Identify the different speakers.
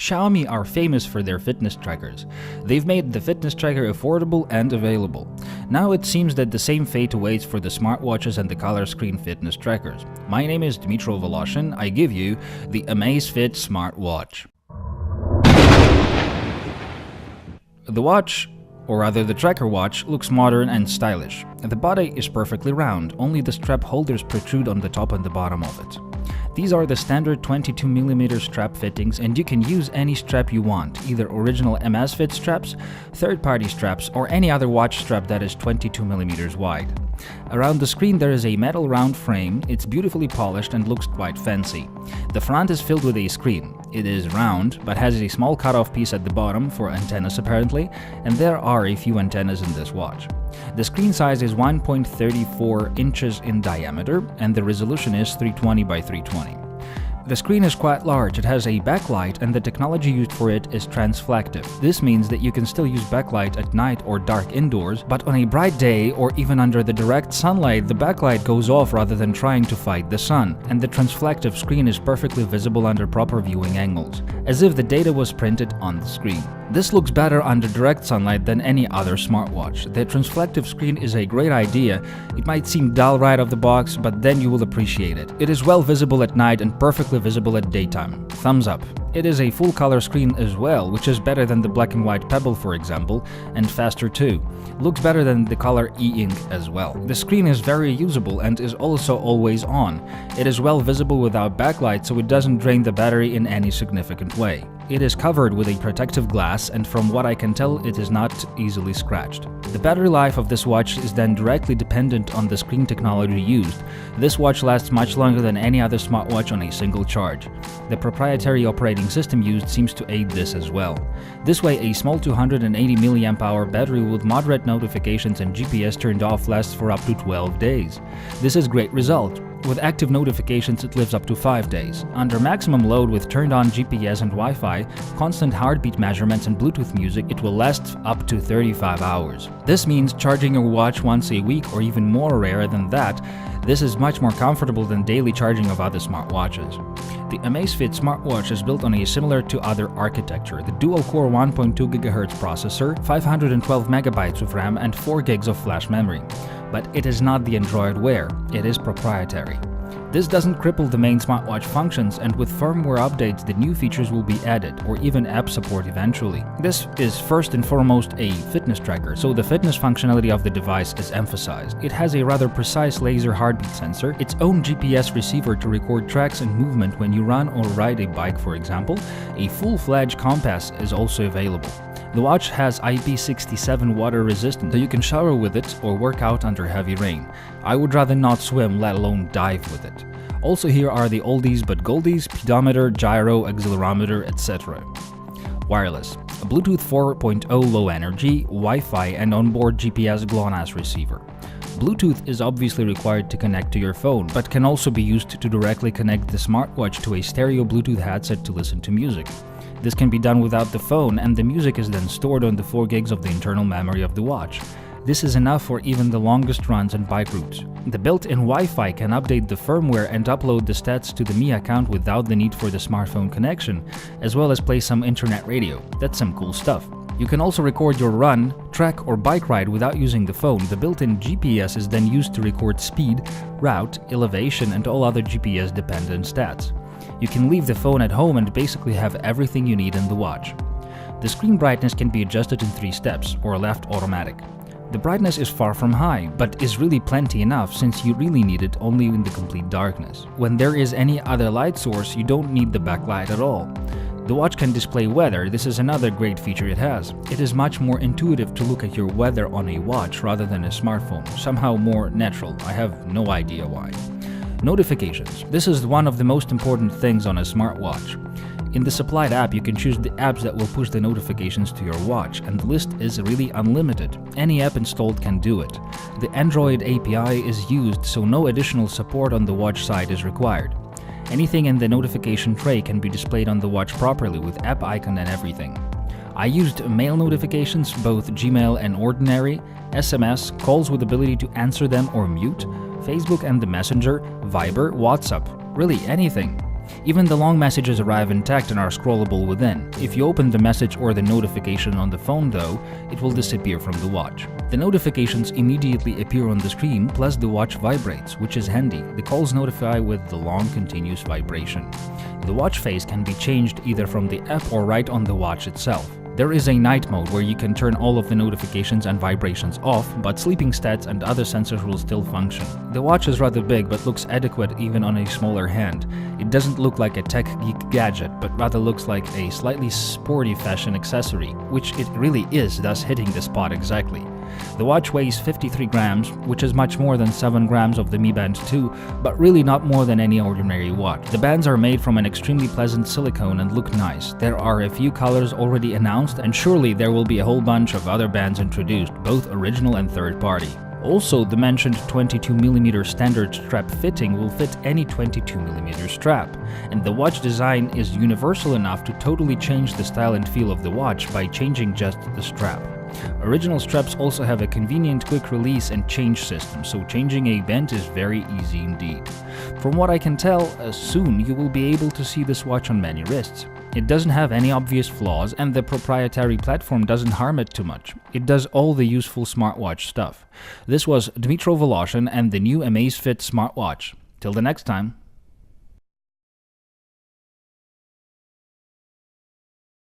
Speaker 1: Xiaomi are famous for their fitness trackers. They've made the fitness tracker affordable and available. Now it seems that the same fate awaits for the smartwatches and the color screen fitness trackers. My name is Dmitro Voloshin. I give you the Amazfit smartwatch. The watch, or rather the tracker watch, looks modern and stylish. The body is perfectly round, only the strap holders protrude on the top and the bottom of it. These are the standard 22mm strap fittings, and you can use any strap you want, either original Amazfit straps, third-party straps, or any other watch strap that is 22mm wide. Around the screen there is a metal round frame. It's beautifully polished and looks quite fancy. The front is filled with a screen. It is round, but has a small cutoff piece at the bottom for antennas apparently, and there are a few antennas in this watch. The screen size is 1.34 inches in diameter, and the resolution is 320 by 320. The screen is quite large, it has a backlight, and the technology used for it is transflective. This means that you can still use backlight at night or dark indoors, but on a bright day or even under the direct sunlight, the backlight goes off rather than trying to fight the sun, and the transflective screen is perfectly visible under proper viewing angles, as if the data was printed on the screen. This looks better under direct sunlight than any other smartwatch. The transflective screen is a great idea. It might seem dull right off the box, but then you will appreciate it. It is well visible at night and perfectly visible at daytime. Thumbs up. It is a full-color screen as well, which is better than the black and white Pebble, for example, and faster too. Looks better than the color e-ink as well. The screen is very usable and is also always on. It is well visible without backlight, so it doesn't drain the battery in any significant way. It is covered with a protective glass, and from what I can tell, it is not easily scratched. The battery life of this watch is then directly dependent on the screen technology used. This watch lasts much longer than any other smartwatch on a single charge. The proprietary operating system used seems to aid this as well. This way, a small 280 mAh battery with moderate notifications and GPS turned off lasts for up to 12 days. This is a great result. With active notifications, it lives up to 5 days. Under maximum load with turned-on GPS and Wi-Fi, constant heartbeat measurements and Bluetooth music, it will last up to 35 hours. This means charging your watch once a week or even more rare than that. This is much more comfortable than daily charging of other smartwatches. The Amazfit smartwatch is built on a similar to other architecture, the dual-core 1.2 GHz processor, 512 MB of RAM and 4 GB of flash memory. But it is not the Android Wear, it is proprietary. This doesn't cripple the main smartwatch functions, and with firmware updates the new features will be added, or even app support eventually. This is first and foremost a fitness tracker, so the fitness functionality of the device is emphasized. It has a rather precise laser heartbeat sensor, its own GPS receiver to record tracks and movement when you run or ride a bike, for example. A full-fledged compass is also available. The watch has IP67 water resistant, so you can shower with it or work out under heavy rain. I would rather not swim, let alone dive with it. Also here are the oldies but goldies, pedometer, gyro, accelerometer, etc. Wireless. A Bluetooth 4.0 low energy, Wi-Fi and onboard GPS GLONASS receiver. Bluetooth is obviously required to connect to your phone, but can also be used to directly connect the smartwatch to a stereo Bluetooth headset to listen to music. This can be done without the phone, and the music is then stored on the 4 GB of the internal memory of the watch. This is enough for even the longest runs and bike routes. The built-in Wi-Fi can update the firmware and upload the stats to the Mi account without the need for the smartphone connection, as well as play some internet radio. That's some cool stuff. You can also record your run, track or bike ride without using the phone. The built-in GPS is then used to record speed, route, elevation and all other GPS-dependent stats. You can leave the phone at home and basically have everything you need in the watch. The screen brightness can be adjusted in 3 steps, or left automatic. The brightness is far from high, but is really plenty enough since you really need it only in the complete darkness. When there is any other light source, you don't need the backlight at all. The watch can display weather. This is another great feature it has. It is much more intuitive to look at your weather on a watch rather than a smartphone, somehow more natural. I have no idea why. Notifications. This is one of the most important things on a smartwatch. In the supplied app, you can choose the apps that will push the notifications to your watch, and the list is really unlimited. Any app installed can do it. The Android API is used, so no additional support on the watch side is required. Anything in the notification tray can be displayed on the watch properly with app icon and everything. I used mail notifications, both Gmail and ordinary, SMS, calls with ability to answer them or mute, Facebook and the Messenger, Viber, WhatsApp, really anything. Even the long messages arrive intact and are scrollable within. If you open the message or the notification on the phone though, it will disappear from the watch. The notifications immediately appear on the screen, plus the watch vibrates, which is handy. The calls notify with the long continuous vibration. The watch face can be changed either from the app or right on the watch itself. There is a night mode where you can turn all of the notifications and vibrations off, but sleeping stats and other sensors will still function. The watch is rather big but looks adequate even on a smaller hand. It doesn't look like a tech geek gadget, but rather looks like a slightly sporty fashion accessory, which it really is, thus hitting the spot exactly. The watch weighs 53 grams, which is much more than 7 grams of the Mi Band 2, but really not more than any ordinary watch. The bands are made from an extremely pleasant silicone and look nice. There are a few colors already announced, and surely there will be a whole bunch of other bands introduced, both original and third-party. Also, the mentioned 22mm standard strap fitting will fit any 22mm strap, and the watch design is universal enough to totally change the style and feel of the watch by changing just the strap. Original straps also have a convenient quick release and change system, so changing a band is very easy indeed. From what I can tell, soon you will be able to see this watch on many wrists. It doesn't have any obvious flaws, and the proprietary platform doesn't harm it too much. It does all the useful smartwatch stuff. This was Dmitro Voloshin and the new Amazfit smartwatch. Till the next time.